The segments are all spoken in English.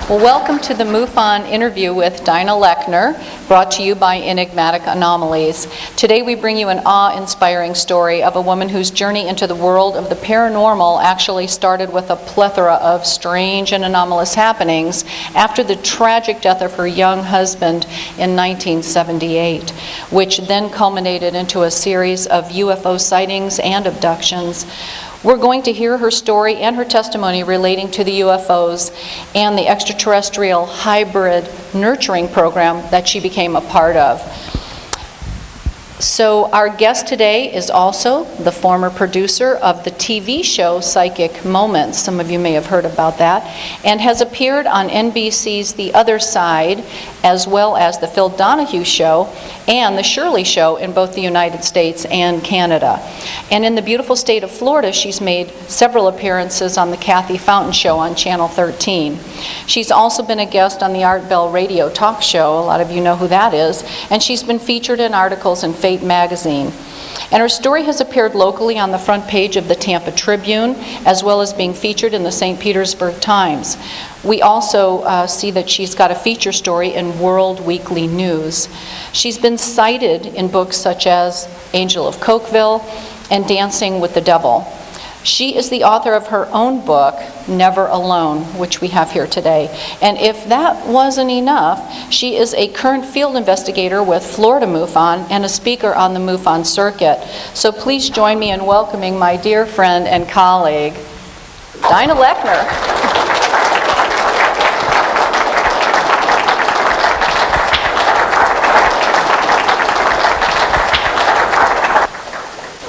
Well, welcome to the MUFON interview with Dinah Lechner, brought to you by Enigmatic Anomalies. Today we bring you an awe-inspiring story of a woman whose journey into the world of the paranormal actually started with a plethora of strange and anomalous happenings after the tragic death of her young husband in 1978, which then culminated into a series of UFO sightings and abductions. We're going to hear her story and her testimony relating to the UFOs and the extraterrestrial hybrid nurturing program that she became a part of. So our guest today is also the former producer of the TV show Psychic Moments. Some of you may have heard about that, and has appeared on NBC's The Other Side, as well as the Phil Donahue Show and the Shirley Show in both the United States and Canada. And in the beautiful state of Florida, she's made several appearances on the Kathy Fountain Show on Channel 13. She's also been a guest on the Art Bell Radio Talk Show. A lot of you know who that is. And she's been featured in articles in Fate magazine. And her story has appeared locally on the front page of the Tampa Tribune, as well as being featured in the St. Petersburg Times. We also see that she's got a feature story in World Weekly News. She's been cited in books such as Angel of Cokeville and Dancing with the Devil. She is the author of her own book, Never Alone, which we have here today. And if that wasn't enough, she is a current field investigator with Florida MUFON and a speaker on the MUFON circuit. So please join me in welcoming my dear friend and colleague, Dinah Lechner.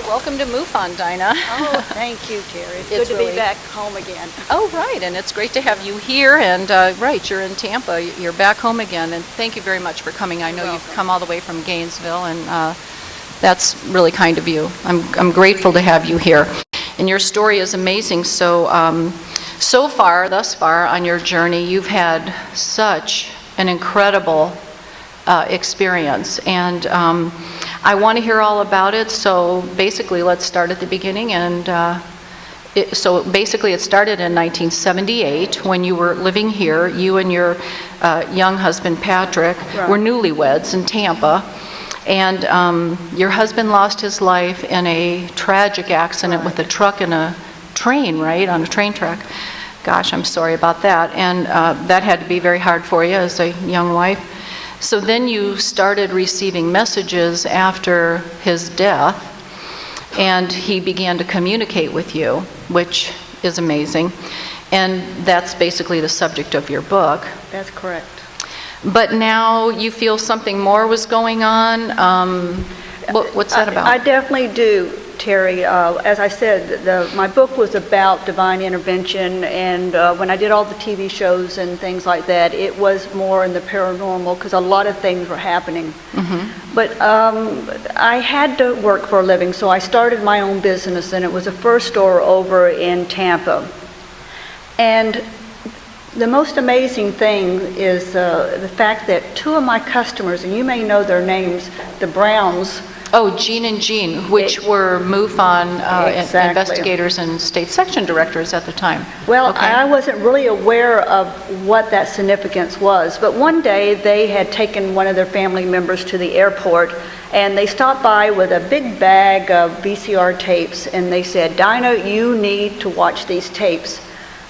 Welcome to MUFON, Dinah. Oh, thank you, Terry. It's good to be back home again. Oh, right, and it's great to have you here, and right, you're in Tampa, you're back home again, and thank you very much for coming. I know you've come all the way from Gainesville, and that's really kind of you. I'm grateful to have you here. And your story is amazing. So, thus far on your journey, you've had such an incredible experience, and I want to hear all about it. So basically, let's start at the beginning. And it started in 1978 when you were living here. You and your young husband Patrick were newlyweds in Tampa, and your husband lost his life in a tragic accident with a truck and a train, right, on a train track. Gosh, I'm sorry about that. And that had to be very hard for you as a young wife. So then you started receiving messages after his death, and he began to communicate with you, which is amazing. And that's basically the subject of your book. That's correct. But now you feel something more was going on. What's that about? I definitely do, Terry. As I said, my book was about divine intervention, and when I did all the TV shows and things like that, it was more in the paranormal because a lot of things were happening. Mm-hmm. But I had to work for a living, so I started my own business, and it was a first store over in Tampa. And the most amazing thing is the fact that two of my customers, and you may know their names, the Browns. Oh, Gene and Jean, which were MUFON investigators and state section directors at the time. Well, okay. I wasn't really aware of what that significance was, but one day they had taken one of their family members to the airport, and they stopped by with a big bag of VCR tapes, and they said, "Dinah, you need to watch these tapes."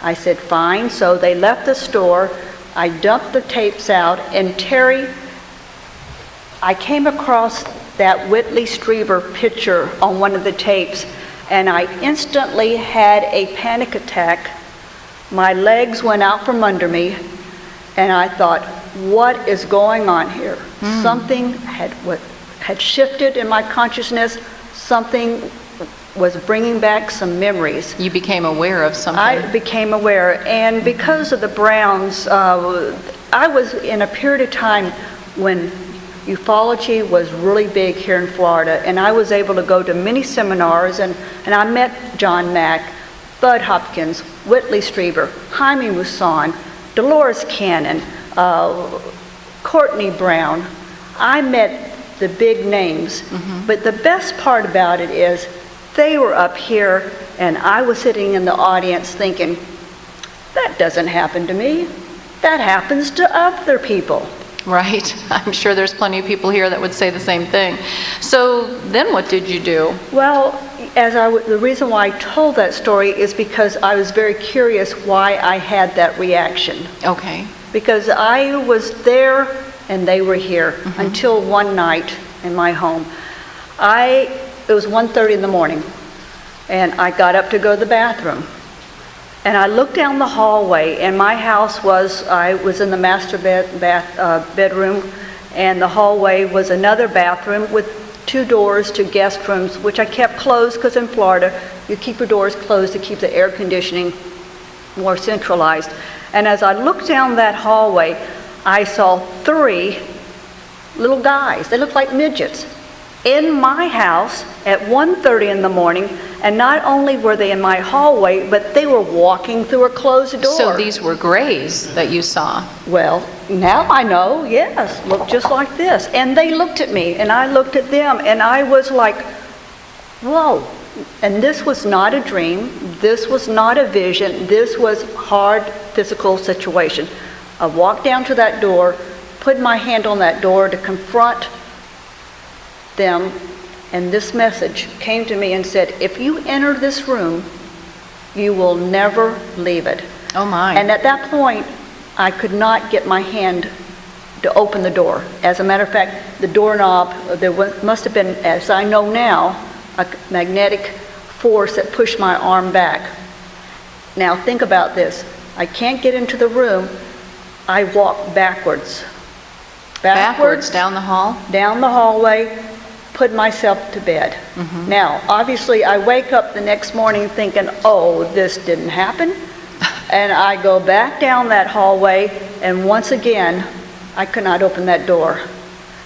I said, "Fine." So they left the store. I dumped the tapes out, and Terry, I came across that Whitley Strieber picture on one of the tapes, and I instantly had a panic attack. My legs went out from under me, and I thought, what is going on here? Something had shifted in my consciousness. Something was bringing back some memories. You became aware of something. I became aware, and because of the Browns, I was in a period of time when ufology was really big here in Florida, and I was able to go to many seminars, and I met John Mack, Bud Hopkins, Whitley Strieber, Jaime Maussan, Dolores Cannon, Courtney Brown. I met the big names, but the best part about it is they were up here, and I was sitting in the audience thinking, that doesn't happen to me. That happens to other people. Right. I'm sure there's plenty of people here that would say the same thing. So then what did you do? Well, the reason why I told that story is because I was very curious why I had that reaction. Okay. Because I was there and they were here until one night in my home. It was 1:30 in the morning, and I got up to go to the bathroom. And I looked down the hallway, and my house I was in the master bedroom, and the hallway was another bathroom with 2 doors to guest rooms, which I kept closed because in Florida, you keep your doors closed to keep the air conditioning more centralized. And as I looked down that hallway, I saw 3 little guys. They looked like midgets in my house at 1:30 in the morning, and not only were they in my hallway, but they were walking through a closed door. So these were grays that you saw? Well, now I know, yes, looked just like this. And they looked at me, and I looked at them, and I was like, whoa. And this was not a dream, this was not a vision, this was hard physical situation. I walked down to that door, put my hand on that door to confront them, and this message came to me and said, if you enter this room, you will never leave it. Oh my. And at that point, I could not get my hand to open the door. As a matter of fact, the doorknob, must have been, as I know now, a magnetic force that pushed my arm back. Now think about this. I can't get into the room. I walk backwards. Backwards down the hall? Down the hallway, put myself to bed. Now, obviously, I wake up the next morning thinking, oh, this didn't happen. And I go back down that hallway, and once again, I could not open that door.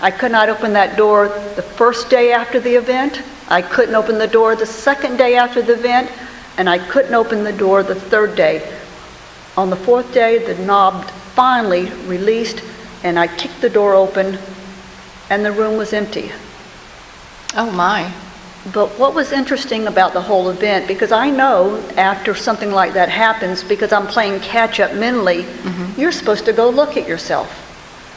I could not open that door the first day after the event. I couldn't open the door the second day after the event, and I couldn't open the door the 3rd day. On the 4th day, the knob finally released, and I kicked the door open, and the room was empty. Oh my. But what was interesting about the whole event, because I know after something like that happens, because I'm playing catch up mentally, you're supposed to go look at yourself.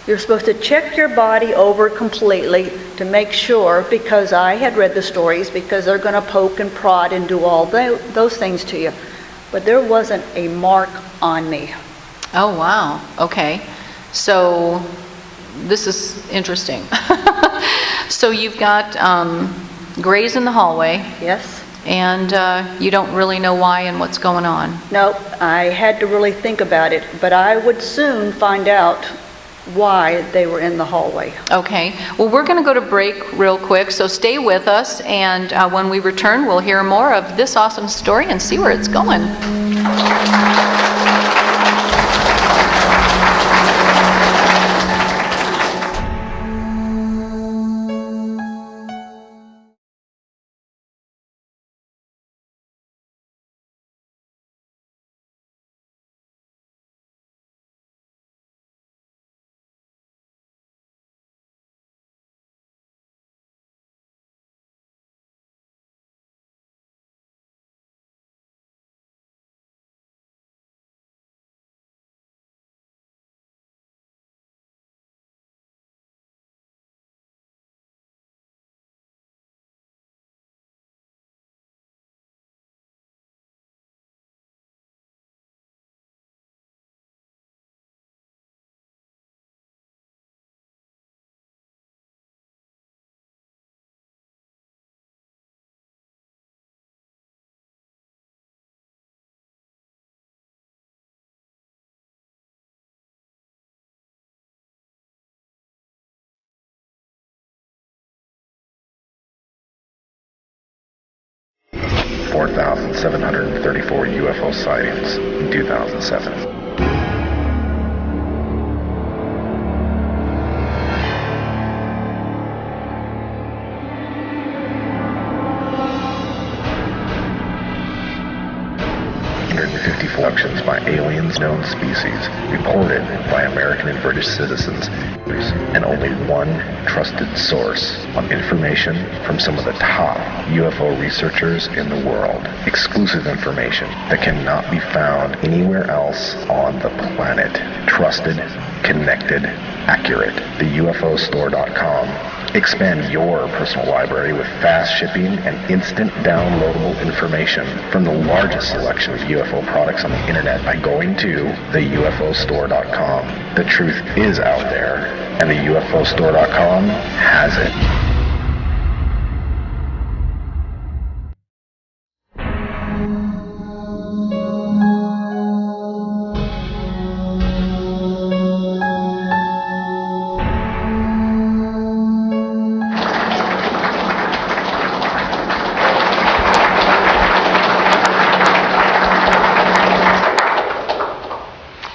You're supposed to check your body over completely to make sure, because I had read the stories, because they're going to poke and prod and do all those things to you. But there wasn't a mark on me. Oh wow. Okay. So this is interesting. So you've got grays in the hallway. Yes. And you don't really know why and what's going on. No, I had to really think about it, but I would soon find out why they were in the hallway. Okay. Well, we're going to go to break real quick, so stay with us, and when we return, we'll hear more of this awesome story and see where it's going. 4,734 UFO sightings in 2007. 254 abductions by aliens known species reported by American and British citizens, and only one trusted source of information from some of the top UFO researchers in the world. Exclusive information that cannot be found anywhere else on the planet. Trusted, connected, accurate. The UFOstore.com. Expand your personal library with fast shipping and instant downloadable information from the largest selection of UFO products on the internet by going to theufostore.com. The truth is out there, and the UFOstore.com has it.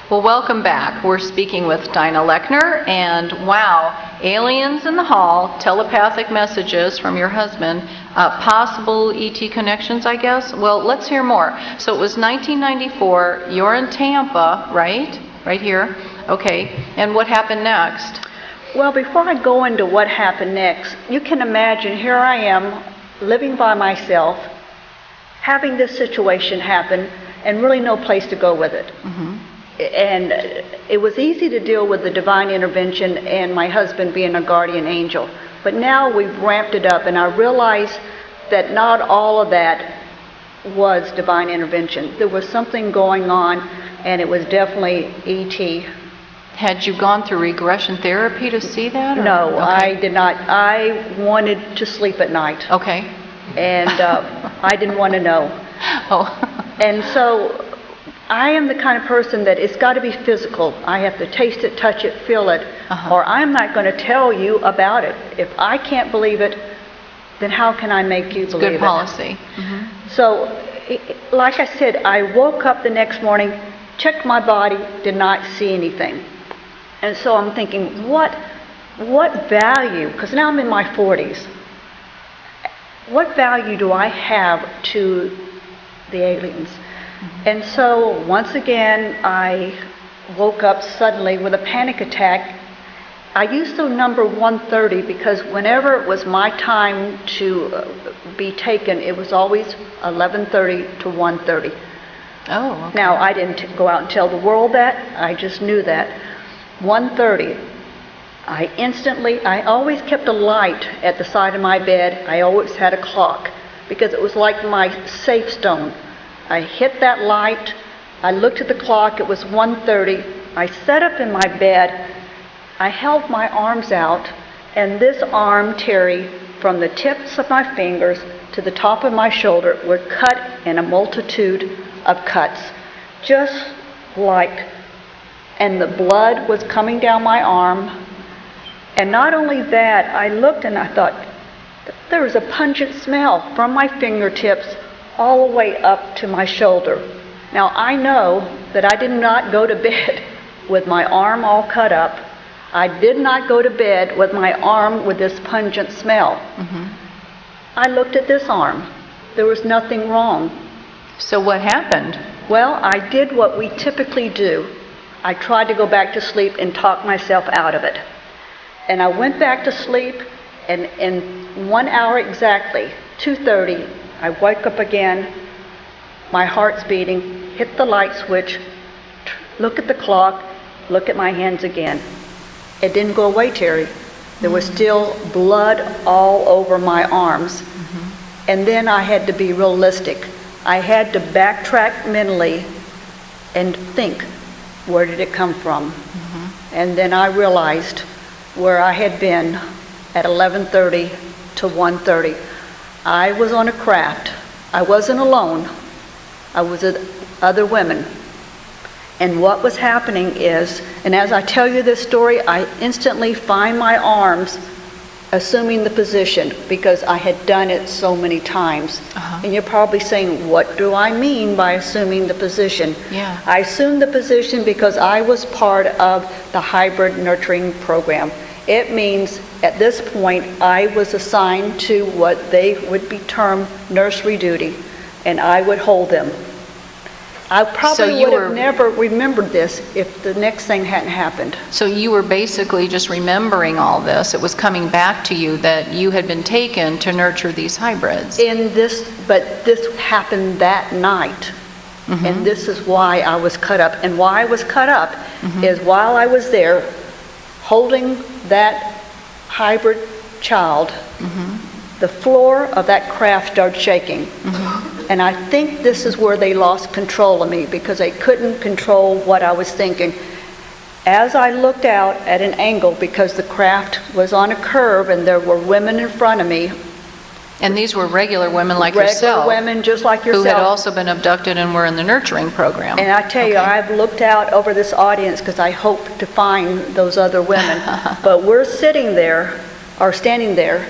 Well, welcome back. We're speaking with Dinah Lechner, and wow, aliens in the hall, telepathic messages from your husband, possible ET connections, I guess? Well, let's hear more. So it was 1994, you're in Tampa, right? Right here. Okay, and what happened next? Well, before I go into what happened next, you can imagine here I am living by myself, having this situation happen, and really no place to go with it. Mm-hmm. And it was easy to deal with the divine intervention and my husband being a guardian angel. But now we've ramped it up, and I realize that not all of that was divine intervention. There was something going on, and it was definitely ET. Had you gone through regression therapy to see that? Or? No, Okay. I did not. I wanted to sleep at night. Okay. And I didn't want to know. Oh. And so I am the kind of person that it's got to be physical. I have to taste it, touch it, feel it, or I'm not going to tell you about it. If I can't believe it, then how can I make you believe it? Good policy. Mm-hmm. So, like I said, I woke up the next morning, checked my body, did not see anything. And so I'm thinking, what value, because now I'm in my 40s, what value do I have to the aliens? And so, once again, I woke up suddenly with a panic attack. I used the number 1:30 because whenever it was my time to be taken, it was always 11:30 to 1:30. Oh, okay. Now, I didn't go out and tell the world that. I just knew that. 1:30, I always kept a light at the side of my bed. I always had a clock because it was like my safe stone. I hit that light, I looked at the clock, it was 1:30, I sat up in my bed, I held my arms out, and this arm, Teri, from the tips of my fingers to the top of my shoulder, were cut in a multitude of cuts, just like, and the blood was coming down my arm. And not only that, I looked and I thought, there was a pungent smell from my fingertips all the way up to my shoulder. Now, I know that I did not go to bed with my arm all cut up. I did not go to bed with my arm with this pungent smell. Mm-hmm. I looked at this arm. There was nothing wrong. So what happened? Well, I did what we typically do. I tried to go back to sleep and talk myself out of it. And I went back to sleep, and in 1 hour exactly, 2:30, I woke up again, my heart's beating, hit the light switch, look at the clock, look at my hands again. It didn't go away, Teri. There was still blood all over my arms. Mm-hmm. And then I had to be realistic. I had to backtrack mentally and think, where did it come from? Mm-hmm. And then I realized where I had been at 11:30 to 1:30. I was on a craft. I wasn't alone. I was with other women. And what was happening is, and as I tell you this story, I instantly find my arms assuming the position because I had done it so many times. Uh-huh. And you're probably saying, what do I mean by assuming the position? Yeah. I assumed the position because I was part of the hybrid nurturing program. It means at this point I was assigned to what they would be termed nursery duty, and I would hold them. I So probably you would have were- never remembered this if the next thing hadn't happened. So you were basically just remembering all this. It was coming back to you that you had been taken to nurture these hybrids. But this happened that night. And this is why I was cut up. And why I was cut up is while I was there holding that hybrid child, the floor of that craft started shaking. And I think this is where they lost control of me, because they couldn't control what I was thinking. As I looked out at an angle, because the craft was on a curve and there were women in front of me, And these were regular women like regular yourself, women just like who had yourself. also been abducted and were in the nurturing program. And I tell you, Okay. I've looked out over this audience because I hope to find those other women. But we're sitting there, or standing there.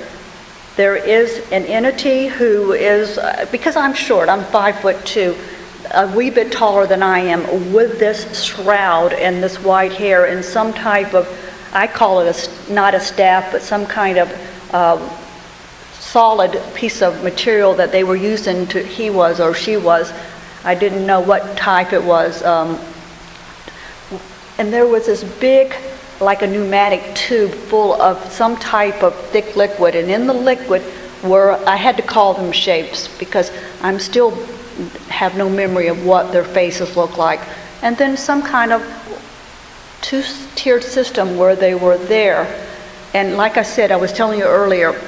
There is an entity who is, because I'm short, I'm 5'2", a wee bit taller than I am, with this shroud and this white hair and some type of, I call it not a staff, but some kind of solid piece of material that they were using to, he was or she was, I didn't know what type it was. And there was this big, like a pneumatic tube full of some type of thick liquid, and in the liquid I had to call them shapes because I'm still have no memory of what their faces look like. And then some kind of two-tiered system where they were there. And like I said, I was telling you earlier,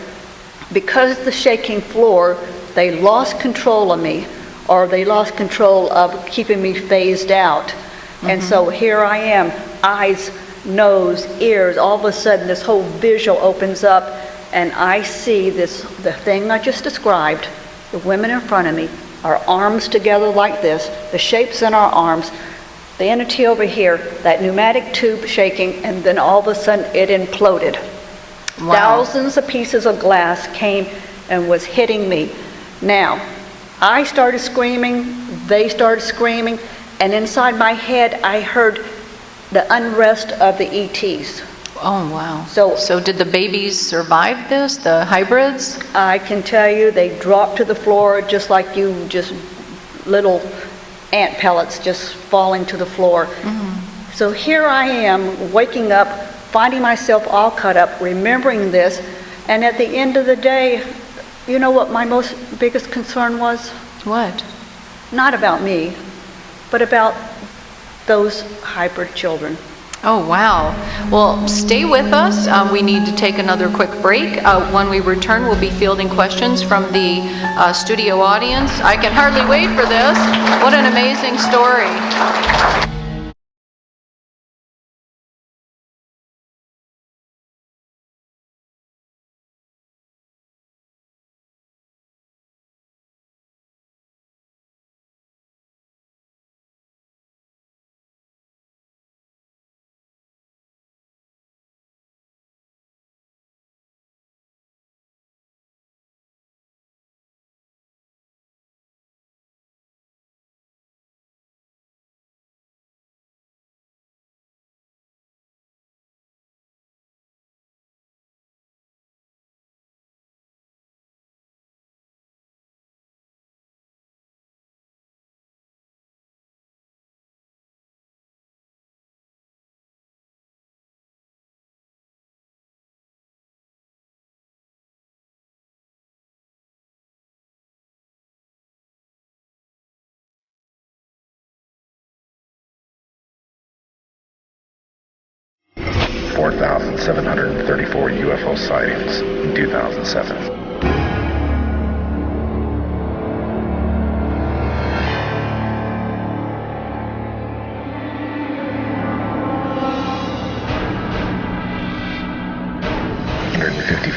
because the shaking floor, they lost control of me, or they lost control of keeping me phased out. And so here I am, eyes, nose, ears, all of a sudden this whole visual opens up, and I see the thing I just described, the women in front of me, our arms together like this, the shapes in our arms, the entity over here, that pneumatic tube shaking, and then all of a sudden it imploded. Wow. Thousands of pieces of glass came and was hitting me. Now, I started screaming, they started screaming, and inside my head I heard the unrest of the ETs. Oh, wow. So did the babies survive this, the hybrids? I can tell you they dropped to the floor just like just little ant pellets just falling to the floor. So here I am waking up, finding myself all cut up, remembering this, and at the end of the day, you know what my biggest concern was? What? Not about me, but about those hybrid children. Oh, wow. Well, stay with us. We need to take another quick break. When we return, we'll be fielding questions from the studio audience. I can hardly wait for this. What an amazing story. $4,734 UFO sightings in 2007.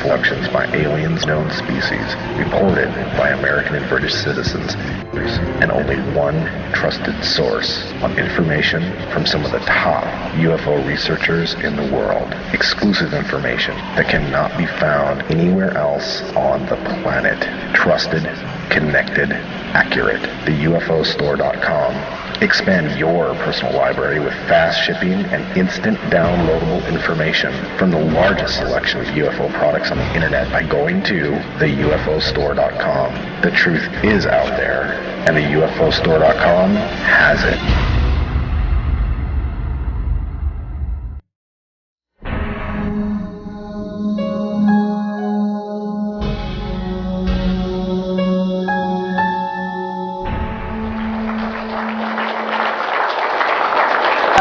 Abductions by aliens, known species, reported by American and British citizens, and only one trusted source on information from some of the top UFO researchers in the world. Exclusive information that cannot be found anywhere else on the planet. Trusted, connected, accurate. The UFOstore.com Expand your personal library with fast shipping and instant downloadable information from the largest selection of UFO products on the internet by going to theufostore.com. The truth is out there, and the UFOstore.com has it.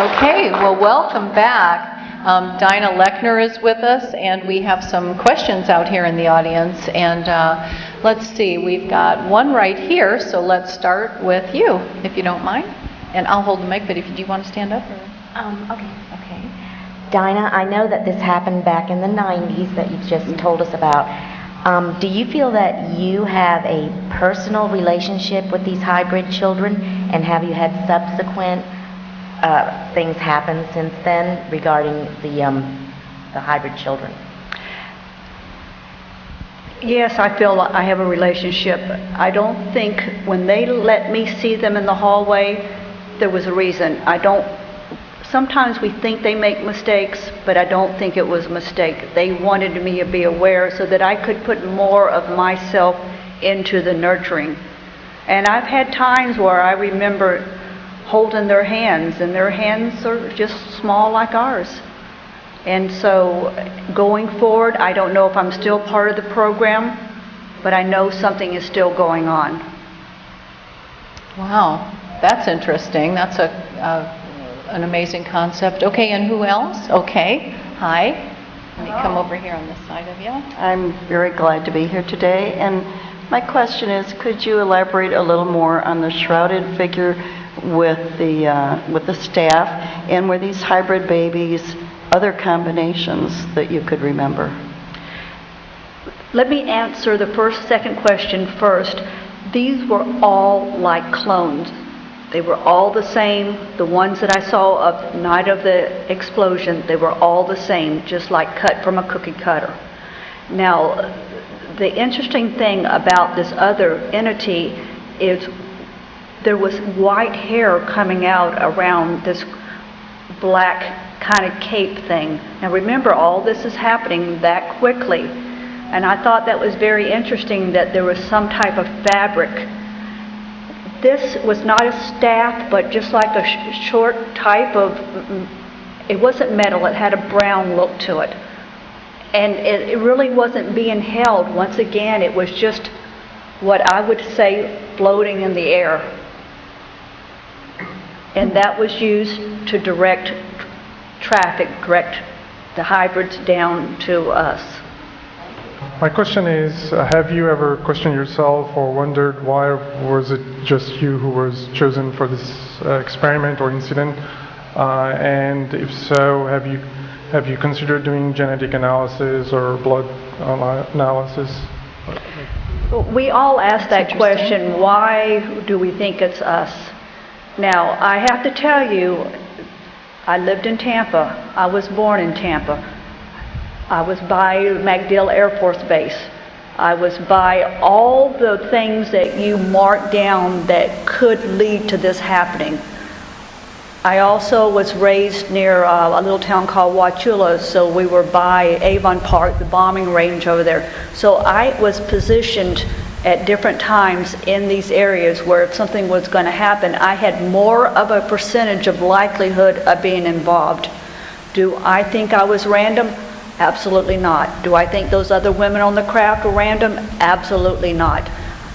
Okay, well, welcome back. Dinah Lechner is with us, and we have some questions out here in the audience. And let's see, we've got one right here, so let's start with you, if you don't mind. And I'll hold the mic, but if you do want to stand up. Okay. Dinah, I know that this happened back in the 90s that you've just told us about. Do you feel that you have a personal relationship with these hybrid children, and have you had subsequent things happen since then regarding the hybrid children? Yes, I feel like I have a relationship. I don't think when they let me see them in the hallway, there was a reason. Sometimes we think they make mistakes, but I don't think it was a mistake. They wanted me to be aware so that I could put more of myself into the nurturing. And I've had times where I remember holding their hands, and their hands are just small like ours. And so going forward, I don't know if I'm still part of the program, but I know something is still going on. Wow, that's interesting. That's an amazing concept. Okay, and who else? Okay, hi. Let me come over here on this side of you. I'm very glad to be here today, and my question is, could you elaborate a little more on the shrouded figure with the staff, and were these hybrid babies other combinations that you could remember? Let me answer the second question first. These were all like clones. They were all the same. The ones that I saw of the night of the explosion, they were all the same, just like cut from a cookie cutter. Now, the interesting thing about this other entity is there was white hair coming out around this black kind of cape thing. Now remember, all this is happening that quickly. And I thought that was very interesting that there was some type of fabric. This was not a staff, but just like a short type of, it wasn't metal, it had a brown look to it. And it really wasn't being held. Once again, it was just what I would say floating in the air. And that was used to direct traffic, direct the hybrids down to us. My question is, have you ever questioned yourself or wondered why was it just you who was chosen for this experiment or incident? And if so, have you considered doing genetic analysis or blood analysis? We all ask that question, why do we think it's us? Now, I have to tell you, I lived in Tampa. I was born in Tampa. I was by MacDill Air Force Base. I was by all the things that you marked down that could lead to this happening. I also was raised near a little town called Wauchula, so we were by Avon Park, the bombing range over there. So I was positioned at different times in these areas where if something was going to happen, I had more of a percentage of likelihood of being involved. Do I think I was random? Absolutely not. Do I think those other women on the craft were random? Absolutely not.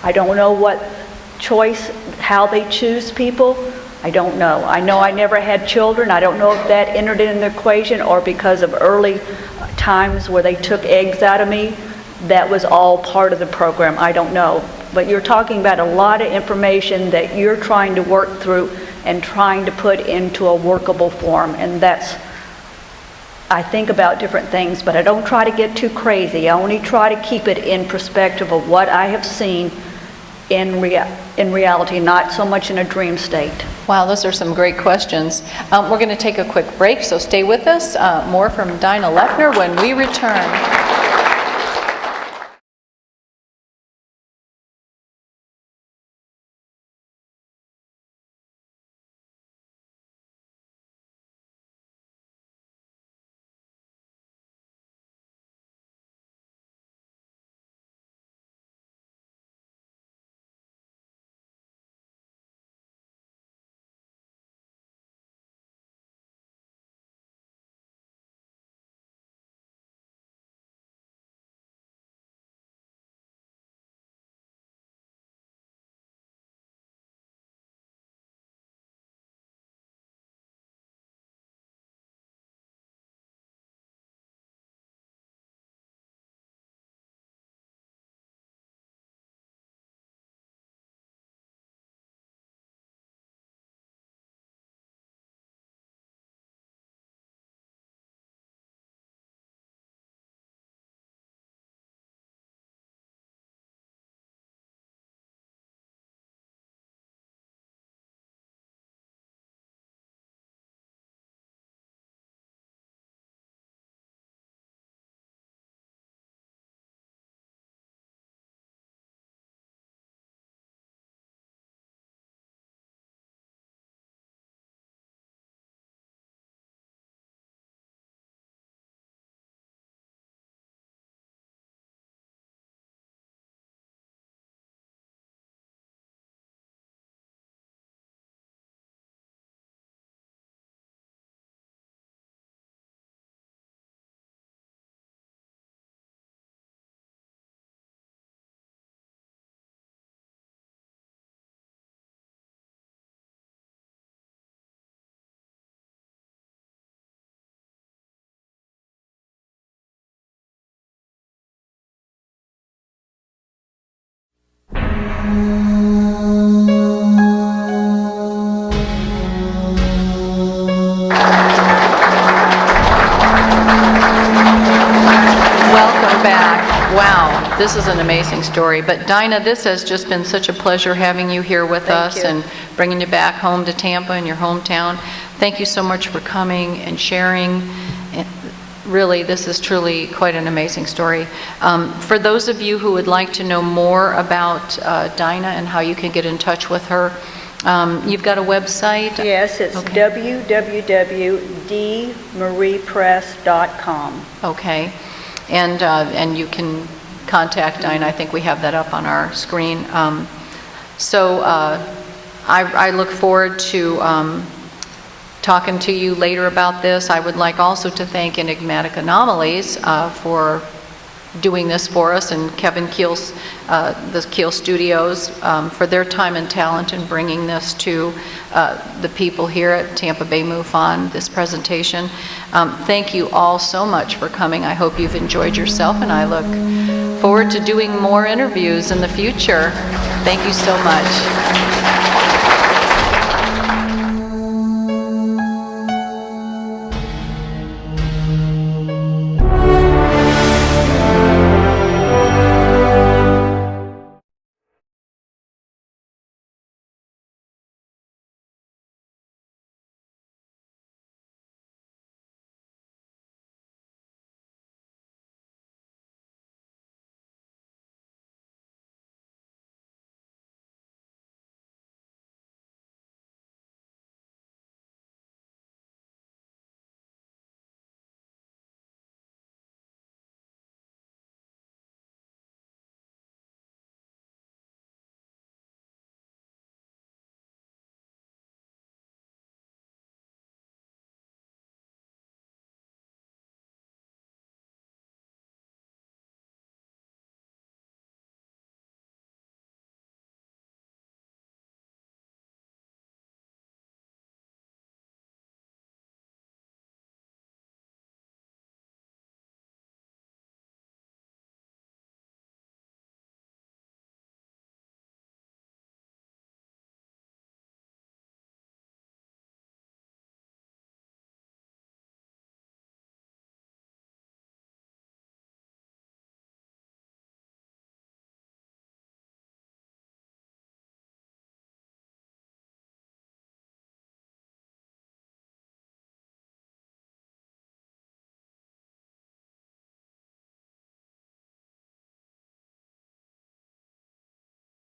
I don't know what choice, how they choose people. I don't know. I know I never had children. I don't know if that entered in the equation or because of early times where they took eggs out of me. That was all part of the program. I don't know. But you're talking about a lot of information that you're trying to work through and trying to put into a workable form. And that's, I think about different things, but I don't try to get too crazy. I only try to keep it in perspective of what I have seen in reality, not so much in a dream state. Wow, those are some great questions. We're going to take a quick break, so stay with us. More from Dinah Lechner when we return. Welcome back. Wow, this is an amazing story. But Dinah, this has just been such a pleasure having you here with Thank us you. and bringing you back home to Tampa and your hometown. Thank you so much for coming and sharing. Really, this is truly quite an amazing story. For those of you who would like to know more about Dinah and how you can get in touch with her, you've got a website? Yes, it's Okay. www.dmariepress.com. Okay. And you can contact Dinah. I think we have that up on our screen. I look forward to talking to you later about this. I would like also to thank Enigmatic Anomalies for doing this for us, and Kevin Keel's, the Keel Studios, for their time and talent in bringing this to the people here at Tampa Bay MUFON, this presentation. Thank you all so much for coming. I hope you've enjoyed yourself, and I look forward to doing more interviews in the future. Thank you so much.